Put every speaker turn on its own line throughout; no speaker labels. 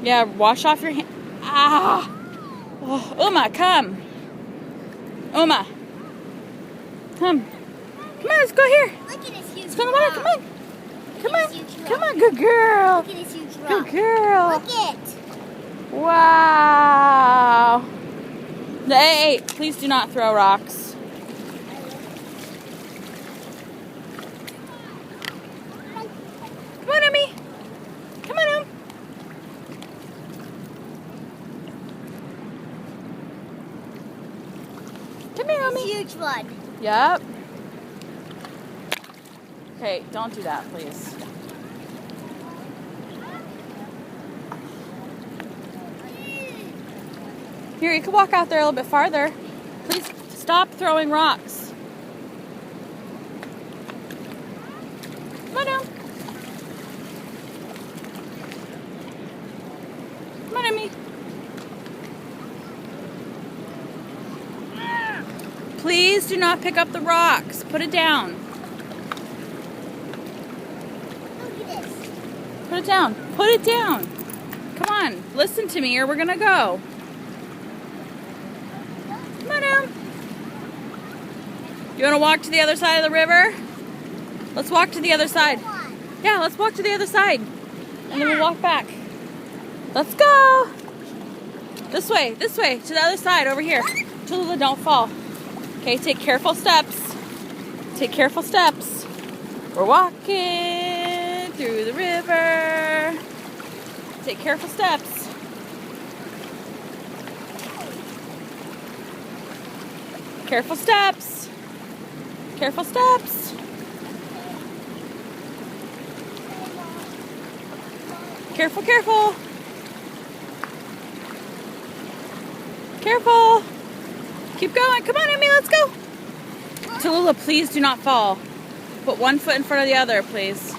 Yeah, wash off your hand. Ah! Oh, Uma, come. Uma. Come. Come on, let's go here.
Look at this huge
Let's go in the water.
rock.
Come on. Come
Look at
on.
this huge
Come
rock.
on, good girl.
Look at this huge rock.
Good girl.
Look it.
Wow. Hey, please do not throw rocks. Come on, Emmy. Come on, Em. Come here,
This
Emmy.
huge one.
Yep. Okay, don't do that, please. Here, you can walk out there a little bit farther. Please stop throwing rocks. Come on down. Come on, Emmy. Please do not pick up the rocks. Put it down.
Look at this.
Put it down. Put it down. Come on. Listen to me or we're going to go. Come on down. You want to walk to the other side of the river? Let's walk to the other side. Yeah, let's walk to the other side. And then we'll walk back. Let's go. This way, to the other side, over here. Tallulah, don't fall. Okay, take careful steps. Take careful steps. We're walking through the river. Take careful steps. Careful steps. Careful steps. Careful, careful. Careful. Keep going. Come on, Emmy, let's go. Tallulah, please do not fall. Put one foot in front of the other, please.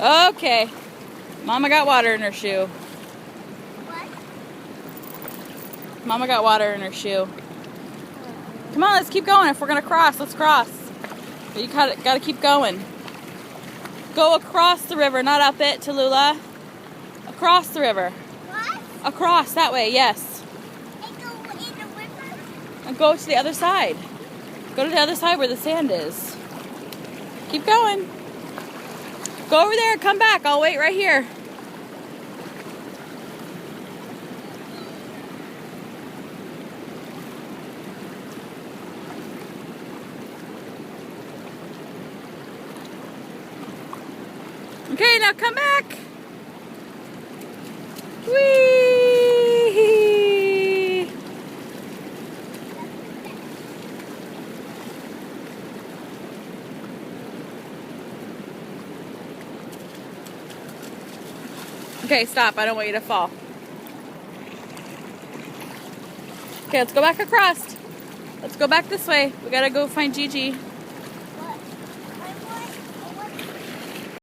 Okay. Mama got water in her shoe.
What?
Mama got water in her shoe. Come on, let's keep going. If we're going to cross, let's cross. But you got to keep going. Go across the river, not up it, Tallulah. Across the river.
What?
Across, that way, yes.
And go in the river?
And go to the other side. Go to the other side where the sand is. Keep going. Go over there, come back. I'll wait right here. Okay, now come back. Whee! Okay, stop. I don't want you to fall. Okay, let's go back across. Let's go back this way. We gotta go find Gigi.